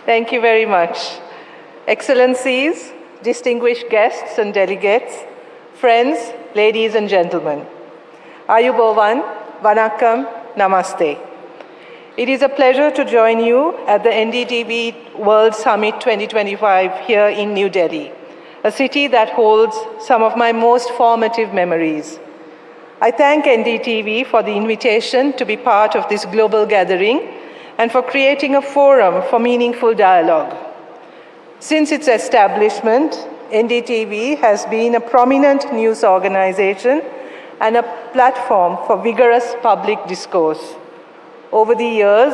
Thank you very much. Excellencies, distinguished guests and delegates, friends, ladies and gentlemen. Ayubovan, Vanakkam, Namaste. It is a pleasure to join you at the NDTV World Summit 2025 here in New Delhi, a city that holds some of my most formative memories. I thank NDTV for the invitation to be part of this global gathering and for creating a forum for meaningful dialogue. Since its establishment, NDTV has been a prominent news organization and a platform for vigorous public discourse. Over the years,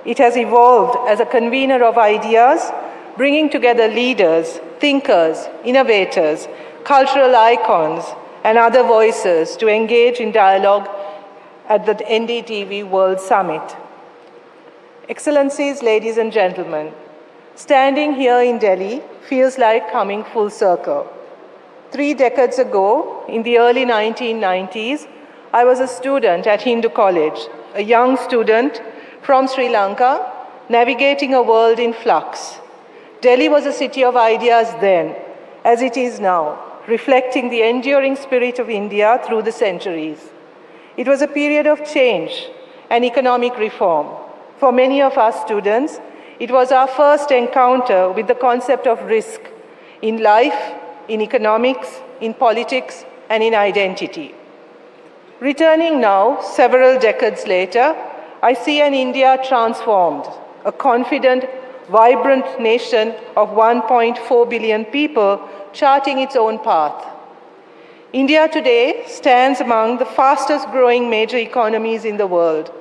it has evolved as a convener of ideas, bringing together leaders, thinkers, innovators, cultural icons, and other voices to engage in dialogue at the NDTV World Summit. Excellencies, ladies and gentlemen, standing here in Delhi feels like coming full circle. 3 decades ago, in the early 1990s, I was a student at Hindu College, a young student from Sri Lanka, navigating a world in flux. Delhi was a city of ideas then, as it is now, reflecting the enduring spirit of India through the centuries. It was a period of change and economic reform. For many of us students, it was our first encounter with the concept of risk in life, in economics, in politics, and in identity. Returning now, several decades later, I see an India transformed, a confident, vibrant nation of 1.4 billion people charting its own path. India today stands among the fastest growing major economies in the world.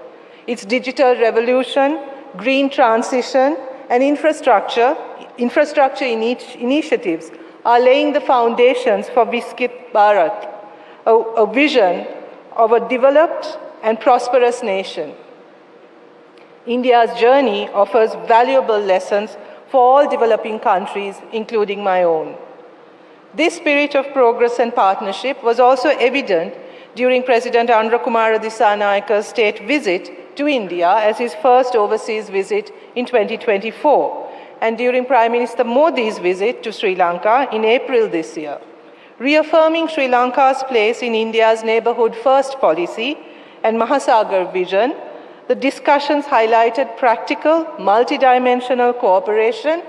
Its digital revolution, green transition, and infrastructure initiatives are laying the foundations for Viksit Bharat, a vision of a developed and prosperous nation. India's journey offers valuable lessons for all developing countries, including my own. This spirit of progress and partnership was also evident during President Andhra Kumara Dissanayaka's state visit to India as his first overseas visit in 2024, and during Prime Minister Modi's visit to Sri Lanka in April this year. Reaffirming Sri Lanka's place in India's neighborhood first policy and Mahasagar vision, the discussions highlighted practical, multidimensional cooperation,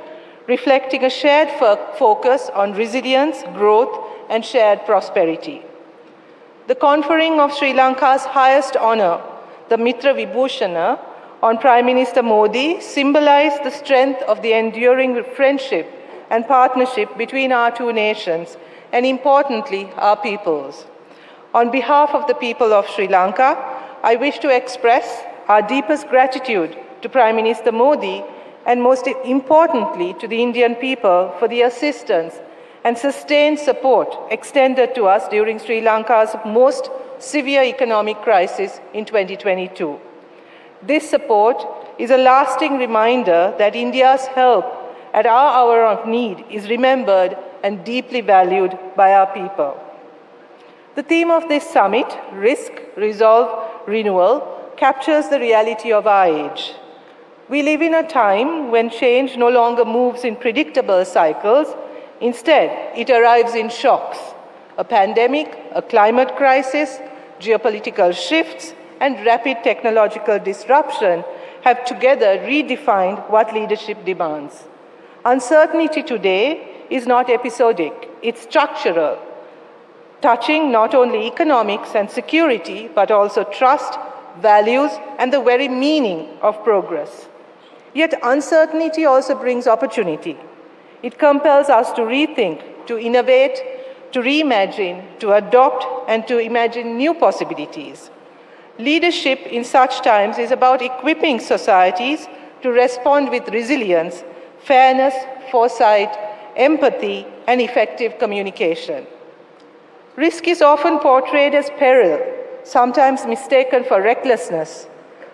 reflecting a shared focus on resilience, growth, and shared prosperity. The conferring of Sri Lanka's highest honor, the Mitra Vibhushana, on Prime Minister Modi symbolized the strength of the enduring friendship and partnership between our two nations, and importantly, our peoples. On behalf of the people of Sri Lanka, I wish to express our deepest gratitude to Prime Minister Modi and most importantly to the Indian people for the assistance and sustained support extended to us during Sri Lanka's most severe economic crisis in 2022. This support is a lasting reminder that India's help at our hour of need is remembered and deeply valued by our people. The theme of this summit, Risk, Resolve, Renewal, captures the reality of our age. We live in a time when change no longer moves in predictable cycles. Instead, it arrives in shocks. A pandemic, a climate crisis, geopolitical shifts, and rapid technological disruption have together redefined what leadership demands. Uncertainty today is not episodic, it's structural, touching not only economics and security, but also trust, values, and the very meaning of progress. Yet uncertainty also brings opportunity. It compels us to rethink, to innovate, to reimagine, to adopt, and to imagine new possibilities. Leadership in such times is about equipping societies to respond with resilience, fairness, foresight, empathy, and effective communication. Risk is often portrayed as peril, sometimes mistaken for recklessness.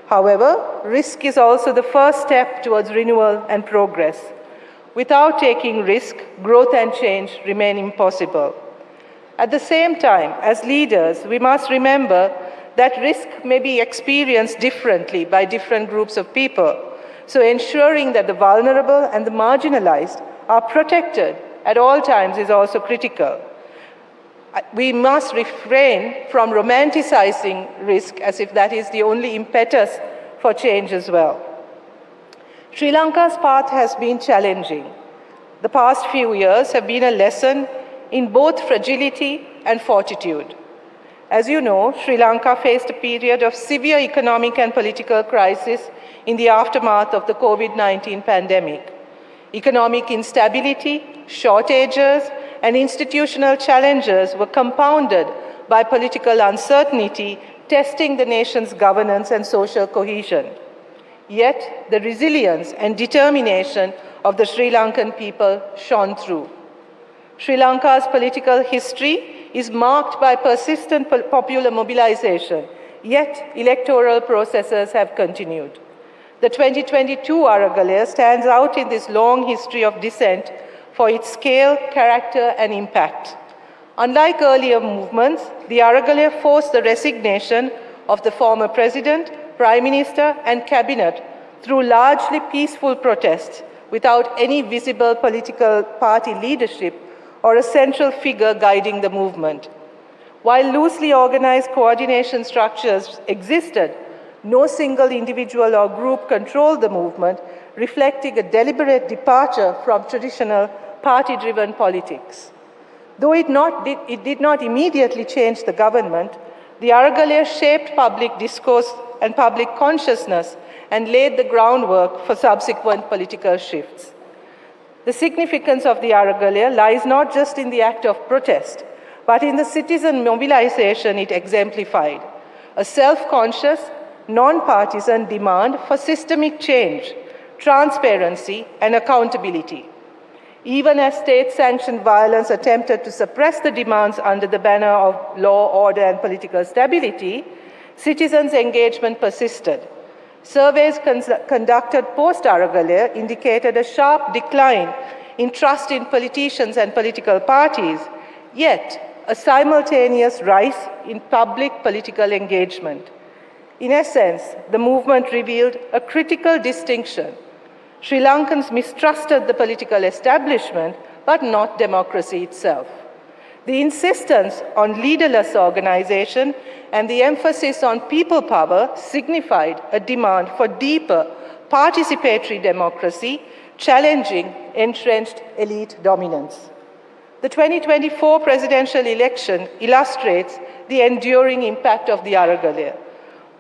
However, risk is also the first step towards renewal and progress. Without taking risk, growth and change remain impossible. At the same time, as leaders, we must remember that risk may be experienced differently by different groups of people. So ensuring that the vulnerable and the marginalized are protected at all times is also critical. We must refrain from romanticizing risk as if that is the only impetus for change as well. Sri Lanka's path has been challenging. The past few years have been a lesson in both fragility and fortitude. As you know, Sri Lanka faced a period of severe economic and political crisis in the aftermath of the COVID-19 pandemic. Economic instability, shortages, and institutional challenges were compounded by political uncertainty, testing the nation's governance and social cohesion. Yet, the resilience and determination of the Sri Lankan people shone through. Sri Lanka's political history is marked by persistent popular mobilization, yet electoral processes have continued. The 2022 Aragala stands out in this long history of dissent for its scale, character, and impact. Unlike earlier movements, the Aragala forced the resignation of the former president, prime minister, and cabinet through largely peaceful protests without any visible political party leadership or a central figure guiding the movement. While loosely organized coordination structures existed, no single individual or group controlled the movement, reflecting a deliberate departure from traditional party-driven politics. Though it did not immediately change the government, the Aragala shaped public discourse and public consciousness and laid the groundwork for subsequent political shifts. The significance of the Aragala lies not just in the act of protest, but in the citizen mobilization it exemplified, a self-conscious, non-partisan demand for systemic change, transparency, and accountability. Even as state-sanctioned violence attempted to suppress the demands under the banner of law, order, and political stability, citizens' engagement persisted. Surveys conducted post-Aragala indicated a sharp decline in trust in politicians and political parties, yet a simultaneous rise in public political engagement. In essence, the movement revealed a critical distinction. Sri Lankans mistrusted the political establishment, but not democracy itself. The insistence on leaderless organization and the emphasis on people power signified a demand for deeper participatory democracy, challenging entrenched elite dominance. The 2024 presidential election illustrates the enduring impact of the Aragala.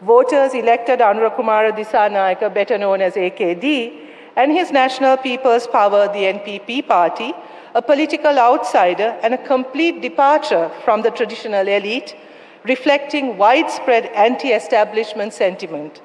Voters elected Anurakkumara Dissanayake, better known as AKD, and his National People's Power, the NPP party, a political outsider and a complete departure from the traditional elite, reflecting widespread anti-establishment sentiment.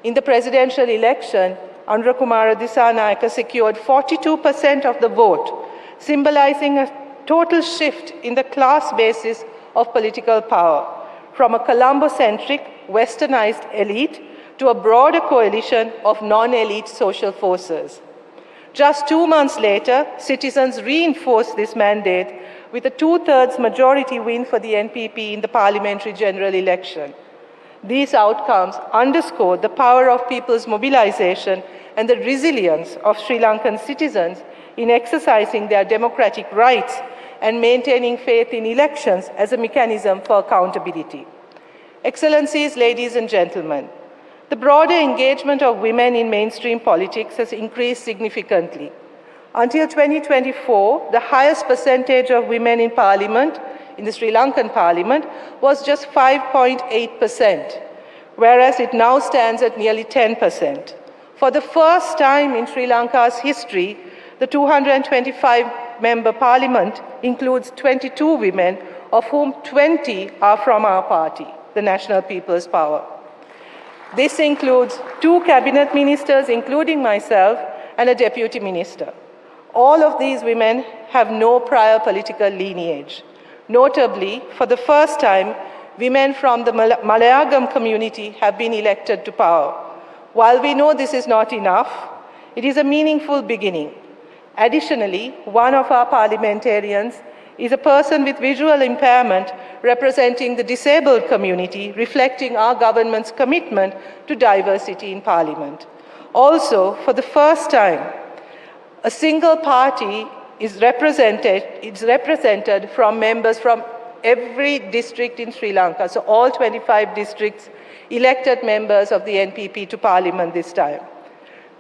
In the presidential election, Anurakkumara Dissanayake secured 42% of the vote, symbolizing a total shift in the class basis of political power, from a Colombo-centric, westernized elite to a broader coalition of non-elite social forces. Just 2 months later, citizens reinforced this mandate with a 2/3 majority win for the NPP in the parliamentary general election. These outcomes underscore the power of people's mobilization and the resilience of Sri Lankan citizens in exercising their democratic rights and maintaining faith in elections as a mechanism for accountability. Excellencies, ladies and gentlemen, the broader engagement of women in mainstream politics has increased significantly. Until 2024, the highest percentage of women in parliament, in the Sri Lankan parliament, was just 5.8%, whereas it now stands at nearly 10%. For the first time in Sri Lanka's history, the 225-member parliament includes 22 women, of whom 20 are from our party, the National People's Power. This includes 2 cabinet ministers, including myself, and a deputy minister. All of these women have no prior political lineage. Notably, for the first time, women from the Malayagam community have been elected to power. While we know this is not enough, it is a meaningful beginning. Additionally, one of our parliamentarians is a person with visual impairment representing the disabled community, reflecting our government's commitment to diversity in parliament. Also, for the first time, a single party is represented from members from every district in Sri Lanka. So all 25 districts elected members of the NPP to parliament this time.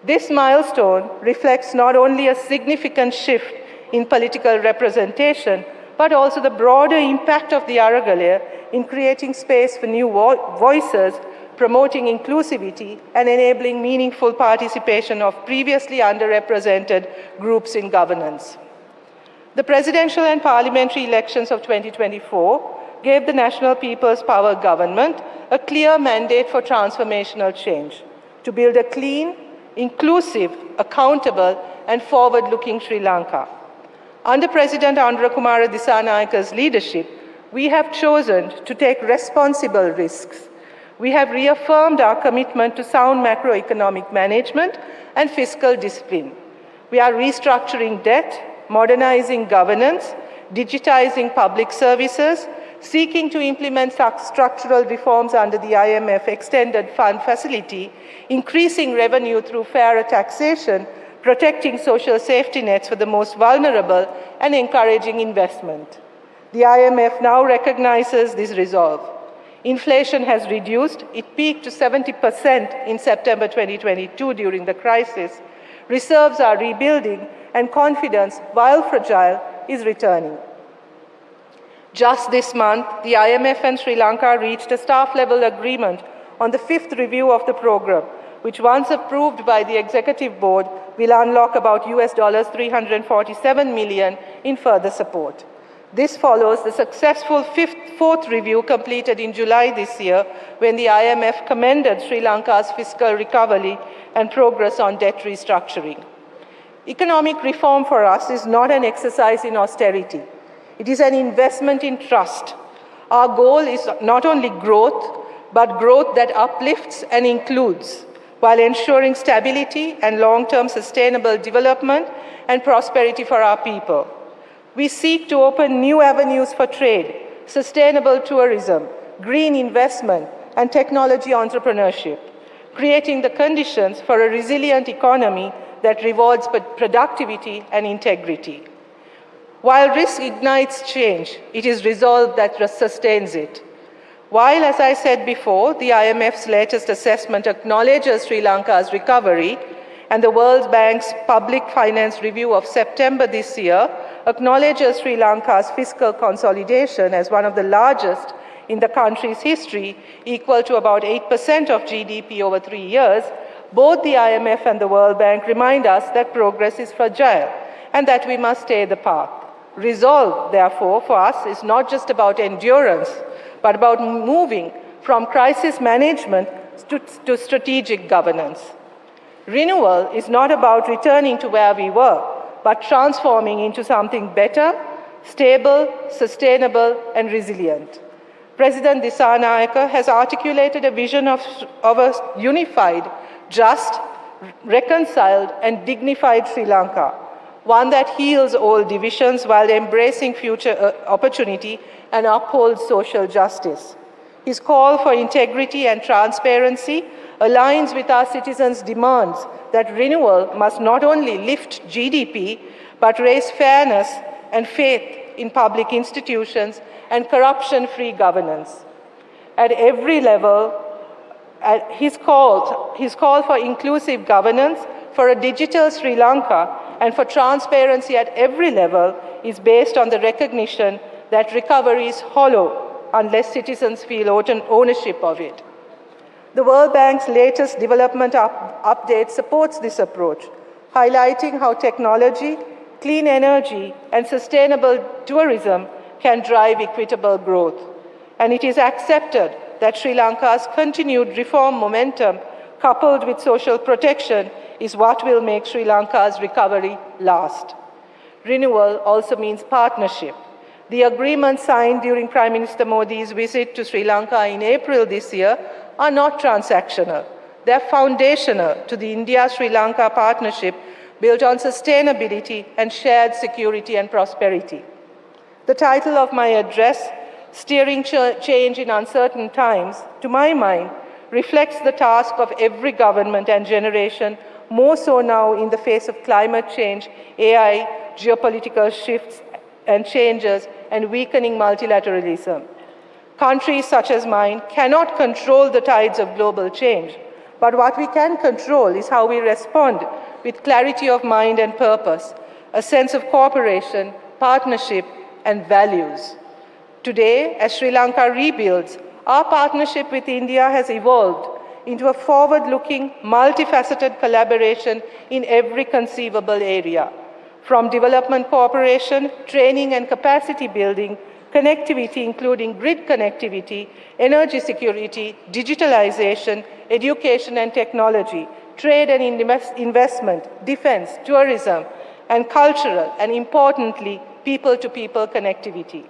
This milestone reflects not only a significant shift in political representation, but also the broader impact of the Aragala in creating space for new voices, promoting inclusivity, and enabling meaningful participation of previously underrepresented groups in governance. The presidential and parliamentary elections of 2024 gave the National People's Power government a clear mandate for transformational change, to build a clean, inclusive, accountable, and forward-looking Sri Lanka. Under President Andra Kumara Dissanayaka's leadership, we have chosen to take responsible risks. We have reaffirmed our commitment to sound macroeconomic management and fiscal discipline. We are restructuring debt, modernizing governance, digitizing public services, seeking to implement structural reforms under the IMF Extended Fund Facility, increasing revenue through fairer taxation, protecting social safety nets for the most vulnerable, and encouraging investment. The IMF now recognizes this resolve. Inflation has reduced. It peaked to 70% in September 2022 during the crisis. Reserves are rebuilding, and confidence, while fragile, is returning. Just this month, the IMF and Sri Lanka reached a staff-level agreement on the 5th review of the program, which, once approved by the Executive Board, will unlock about US $347 million in further support. This follows the successful fourth review completed in July this year, when the IMF commended Sri Lanka's fiscal recovery and progress on debt restructuring. Economic reform for us is not an exercise in austerity. It is an investment in trust. Our goal is not only growth, but growth that uplifts and includes, while ensuring stability and long-term sustainable development and prosperity for our people. We seek to open new avenues for trade, sustainable tourism, green investment, and technology entrepreneurship, creating the conditions for a resilient economy that rewards productivity and integrity. While risk ignites change, it is resolve that sustains it. While, as I said before, the IMF's latest assessment acknowledges Sri Lanka's recovery, and the World Bank's Public Finance Review of September this year acknowledges Sri Lanka's fiscal consolidation as one of the largest in the country's history, equal to about 8% of GDP over 3 years, both the IMF and the World Bank remind us that progress is fragile and that we must stay the path. Resolve, therefore, for us is not just about endurance, but about moving from crisis management to strategic governance. Renewal is not about returning to where we were, but transforming into something better, stable, sustainable, and resilient. President Dissanayaka has articulated a vision of a unified, just, reconciled, and dignified Sri Lanka, one that heals old divisions while embracing future opportunity and upholds social justice. His call for integrity and transparency aligns with our citizens' demands that renewal must not only lift GDP, but raise fairness and faith in public institutions and corruption-free governance. At every level, his call for inclusive governance, for a digital Sri Lanka, and for transparency at every level is based on the recognition that recovery is hollow unless citizens feel ownership of it. The World Bank's latest development update supports this approach, highlighting how technology, clean energy, and sustainable tourism can drive equitable growth. And it is accepted that Sri Lanka's continued reform momentum, coupled with social protection, is what will make Sri Lanka's recovery last. Renewal also means partnership. The agreements signed during Prime Minister Modi's visit to Sri Lanka in April this year are not transactional. They are foundational to the India-Sri Lanka partnership built on sustainability and shared security and prosperity. The title of my address, Steering Change in Uncertain Times, to my mind, reflects the task of every government and generation, more so now in the face of climate change, AI, geopolitical shifts and changes, and weakening multilateralism. Countries such as mine cannot control the tides of global change, but what we can control is how we respond with clarity of mind and purpose, a sense of cooperation, partnership, and values. Today, as Sri Lanka rebuilds, our partnership with India has evolved into a forward-looking, multifaceted collaboration in every conceivable area, from development cooperation, training and capacity building, connectivity including grid connectivity, energy security, digitalization, education and technology, trade and investment, defense, tourism, and cultural, and importantly, people-to-people connectivity.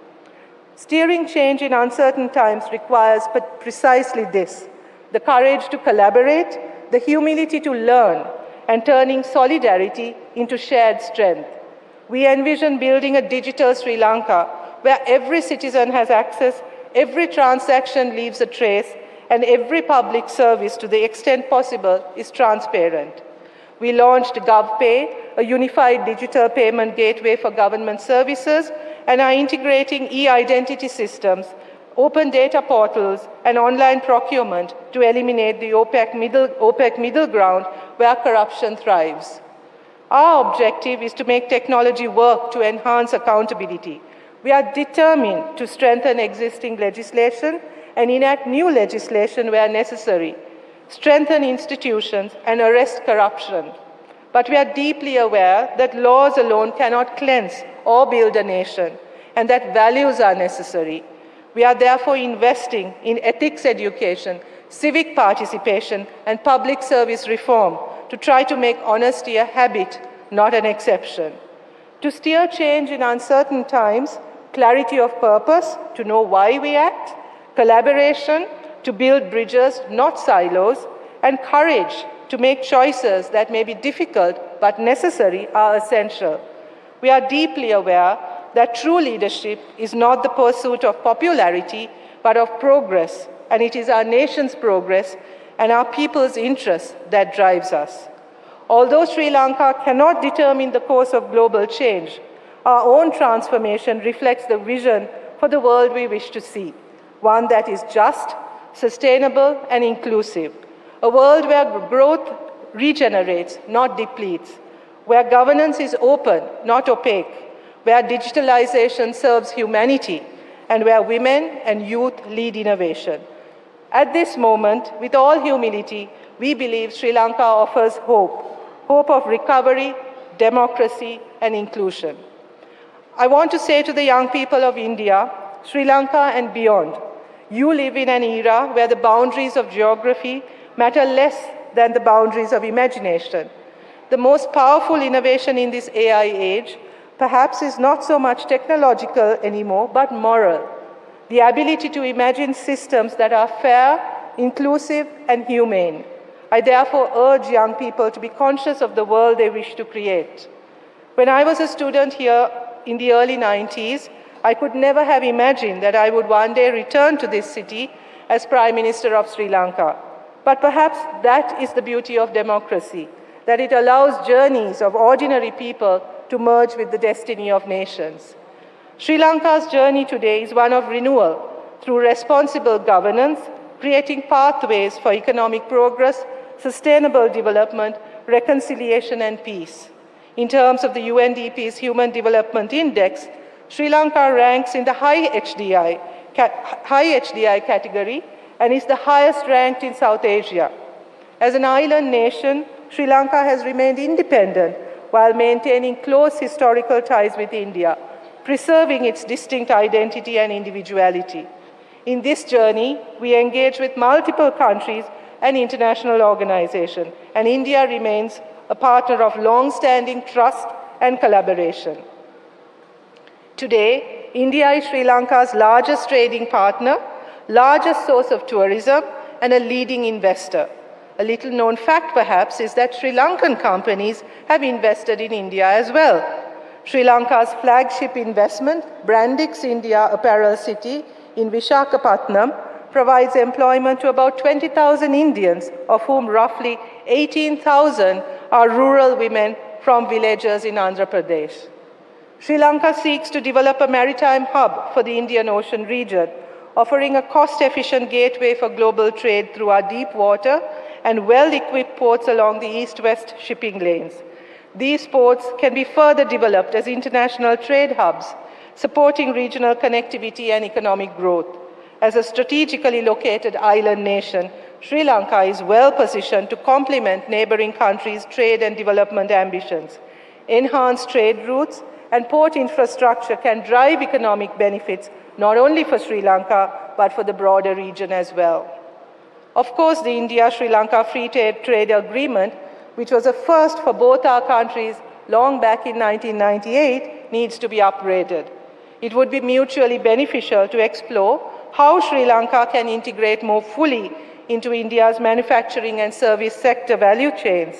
Steering change in uncertain times requires precisely this: the courage to collaborate, the humility to learn, and turning solidarity into shared strength. We envision building a digital Sri Lanka where every citizen has access, every transaction leaves a trace, and every public service, to the extent possible, is transparent. We launched GovPay, a unified digital payment gateway for government services, and are integrating e-identity systems, open data portals, and online procurement to eliminate the opaque middle ground where corruption thrives. Our objective is to make technology work to enhance accountability. We are determined to strengthen existing legislation and enact new legislation where necessary, strengthen institutions, and arrest corruption. But we are deeply aware that laws alone cannot cleanse or build a nation, and that values are necessary. We are therefore investing in ethics education, civic participation, and public service reform to try to make honesty a habit, not an exception. To steer change in uncertain times, clarity of purpose, to know why we act, collaboration, to build bridges, not silos, and courage to make choices that may be difficult but necessary are essential. We are deeply aware that true leadership is not the pursuit of popularity, but of progress, and it is our nation's progress and our people's interests that drives us. Although Sri Lanka cannot determine the course of global change, our own transformation reflects the vision for the world we wish to see, one that is just, sustainable, and inclusive, a world where growth regenerates, not depletes, where governance is open, not opaque, where digitalization serves humanity, and where women and youth lead innovation. At this moment, with all humility, we believe Sri Lanka offers hope of recovery, democracy, and inclusion. I want to say to the young people of India, Sri Lanka and beyond, you live in an era where the boundaries of geography matter less than the boundaries of imagination. The most powerful innovation in this AI age perhaps is not so much technological anymore, but moral. The ability to imagine systems that are fair, inclusive, and humane. I therefore urge young people to be conscious of the world they wish to create. When I was a student here in the early 90s, I could never have imagined that I would one day return to this city as Prime Minister of Sri Lanka. But perhaps that is the beauty of democracy, that it allows journeys of ordinary people to merge with the destiny of nations. Sri Lanka's journey today is one of renewal through responsible governance, creating pathways for economic progress, sustainable development, reconciliation, and peace. In terms of the UNDP's Human Development Index, Sri Lanka ranks in the high HDI category and is the highest ranked in South Asia. As an island nation, Sri Lanka has remained independent while maintaining close historical ties with India, preserving its distinct identity and individuality. In this journey, we engage with multiple countries and international organizations, and India remains a partner of long-standing trust and collaboration. Today, India is Sri Lanka's largest trading partner, largest source of tourism, and a leading investor. A little known fact, perhaps, is that Sri Lankan companies have invested in India as well. Sri Lanka's flagship investment, Brandix India Apparel City in Vishakhapatnam, provides employment to about 20,000 Indians, of whom roughly 18,000 are rural women from villages in Andhra Pradesh. Sri Lanka seeks to develop a maritime hub for the Indian Ocean region, offering a cost-efficient gateway for global trade through our deep water and well-equipped ports along the east-west shipping lanes. These ports can be further developed as international trade hubs, supporting regional connectivity and economic growth. As a strategically located island nation, Sri Lanka is well positioned to complement neighboring countries' trade and development ambitions. Enhanced trade routes and port infrastructure can drive economic benefits not only for Sri Lanka, but for the broader region as well. Of course, the India-Sri Lanka Free Trade Agreement, which was a first for both our countries long back in 1998, needs to be upgraded. It would be mutually beneficial to explore how Sri Lanka can integrate more fully into India's manufacturing and service sector value chains.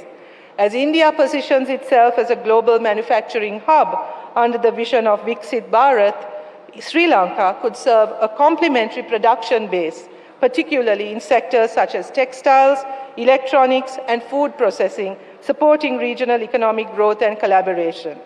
As India positions itself as a global manufacturing hub under the vision of Viksit Bharat, Sri Lanka could serve a complementary production base, particularly in sectors such as textiles, electronics, and food processing, supporting regional economic growth and collaboration.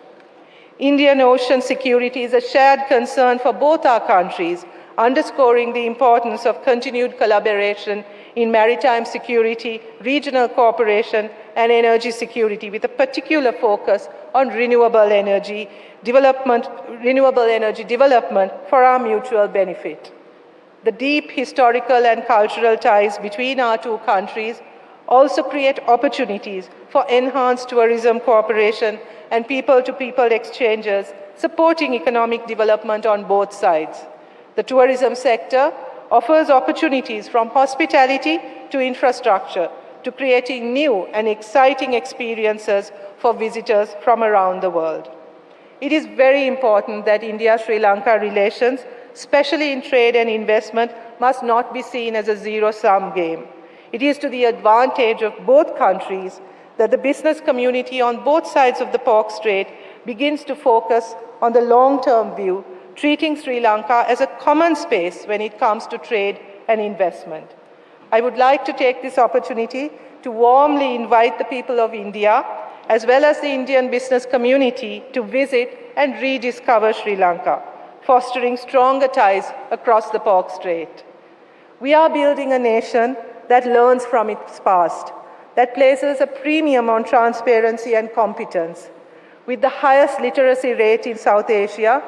Indian ocean security is a shared concern for both our countries, underscoring the importance of continued collaboration in maritime security, regional cooperation, and energy security, with a particular focus on renewable energy development for our mutual benefit. The deep historical and cultural ties between our two countries also create opportunities for enhanced tourism cooperation and people-to-people exchanges, supporting economic development on both sides. The tourism sector offers opportunities from hospitality to infrastructure, to creating new and exciting experiences for visitors from around the world. It is very important that India-Sri Lanka relations, especially in trade and investment, must not be seen as a zero-sum game. It is to the advantage of both countries that the business community on both sides of the Pork Strait begins to focus on the long-term view, treating Sri Lanka as a common space when it comes to trade and investment. I would like to take this opportunity to warmly invite the people of India, as well as the Indian business community, to visit and rediscover Sri Lanka, fostering stronger ties across the Pork Strait. We are building a nation that learns from its past, that places a premium on transparency and competence. With the highest literacy rate in South Asia,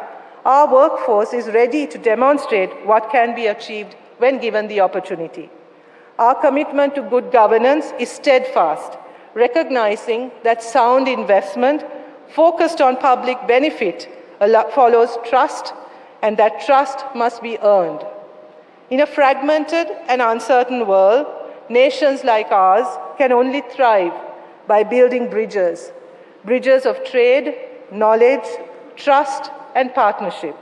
our workforce is ready to demonstrate what can be achieved when given the opportunity. Our commitment to good governance is steadfast, recognizing that sound investment focused on public benefit follows trust, and that trust must be earned. In a fragmented and uncertain world, nations like ours can only thrive by building bridges of trade, knowledge, trust, and partnership.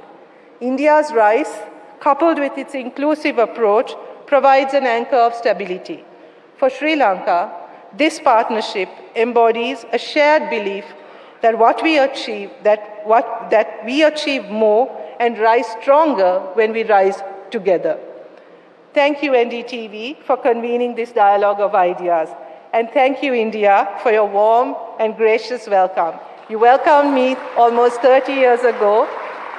India's rise, coupled with its inclusive approach, provides an anchor of stability. For Sri Lanka, this partnership embodies a shared belief that we achieve more and rise stronger when we rise together. Thank you, NDTV, for convening this dialogue of ideas. And thank you, India, for your warm and gracious welcome. You welcomed me almost 30 years ago,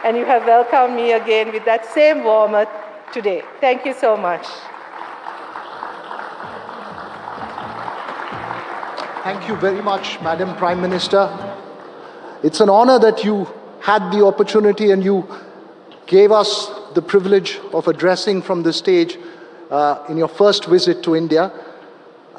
and you have welcomed me again with that same warmth today. Thank you so much. Thank you very much, Madam Prime Minister. It's an honor that you had the opportunity and you gave us the privilege of addressing from the stage in your first visit to India.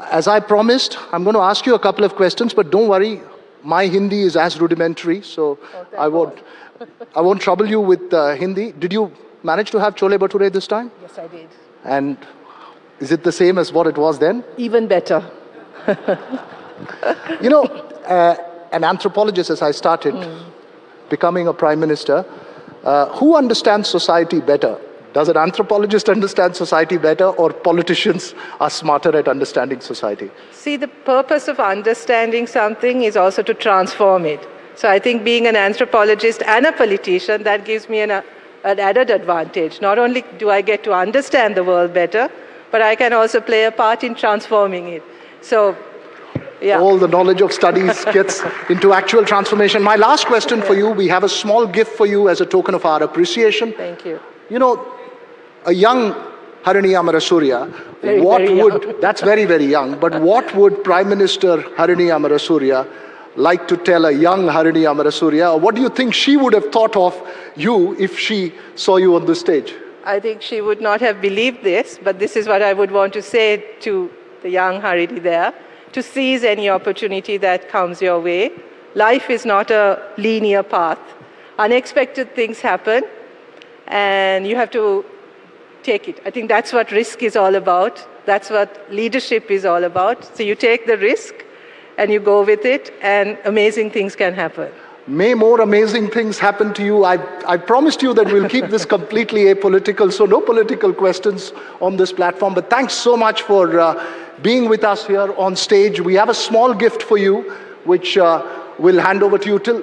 As I promised, I'm going to ask you a couple of questions, but don't worry, my Hindi is as rudimentary, so I won't trouble you with Hindi. Did you manage to have chole bhature this time? Yes, I did. And is it the same as what it was then? Even better. You know, an anthropologist, as I started becoming a prime minister, who understands society better? Does an anthropologist understand society better, or politicians are smarter at understanding society? See, the purpose of understanding something is also to transform it. So I think being an anthropologist and a politician, that gives me a an added advantage. Not only do I get to understand the world better, but I can also play a part in transforming it. So, yeah. All the knowledge of studies gets into actual transformation. My last question for you, we have a small gift for you as a token of our appreciation. Thank you. You know, a young Harini Amarasuriya, that's very, very young, but what would Prime Minister Harini Amarasuriya like to tell a young Harini Amarasuriya? Or what do you think she would have thought of you if she saw you on the stage? I think she would not have believed this, but this is what I would want to say to the young Harini there, to seize any opportunity that comes your way. Life is not a linear path. Unexpected things happen, and you have to take it. I think that's what risk is all about. That's what leadership is all about. So you take the risk, and you go with it, and amazing things can happen. May more amazing things happen to you. I promised you that we'll keep this completely apolitical, so no political questions on this platform. But thanks so much for being with us here on stage. We have a small gift for you, which we'll hand over to you till,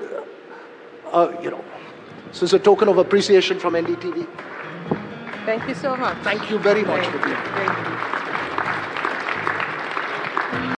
this is a token of appreciation from NDTV. Thank you so much. Thank you very much for being here. Thank you.